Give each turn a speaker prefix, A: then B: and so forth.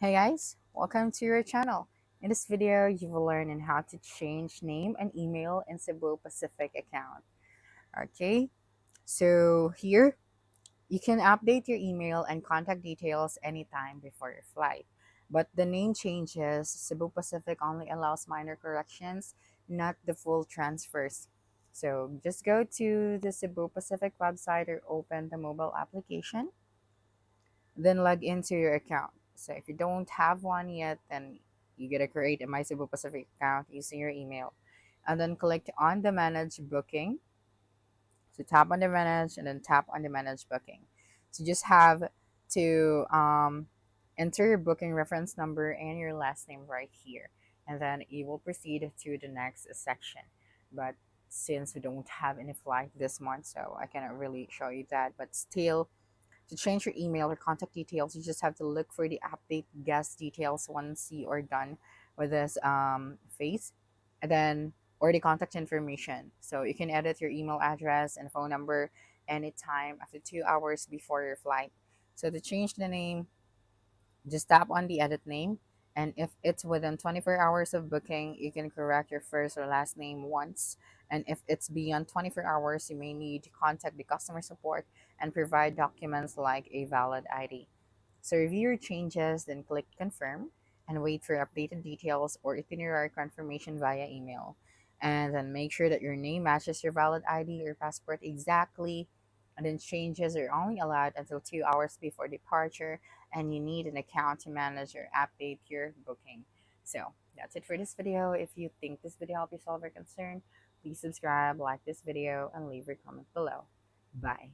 A: Hey guys, welcome to your channel. In this video, you will learn on how to change name and email in Cebu Pacific account. Okay, so here you can update your email and contact details anytime before your flight. But the name changes, Cebu Pacific only allows minor corrections, not the full transfers. So just go to the Cebu Pacific website or open the mobile application, then log into your account. So if you don't have one yet, then you gotta create a My Cebu Pacific account using your email, and then click on the Manage Booking. So tap on the Manage and then tap on the Manage Booking. So you just have to enter your booking reference number and your last name right here, and then you will proceed to the next section. But since we don't have any flight this month, so I cannot really show you that. But still, to change your email or contact details, you just have to look for the update guest details once you are done with this phase, and then or the contact information. So you can edit your email address and phone number anytime after 2 hours before your flight. So to change the name, just tap on the edit name, and if it's within 24 hours of booking, you can correct your first or last name once. And if it's beyond 24 hours, you may need to contact the customer support and provide documents like a valid ID. So review your changes, then click confirm and wait for updated details or itinerary confirmation via email. And then make sure that your name matches your valid ID or passport exactly. And then changes are only allowed until 2 hours before departure, and you need an account to manage or update your booking. So that's it for this video. If you think this video helped you solve your concern, please subscribe, like this video, and leave your comment below. Bye.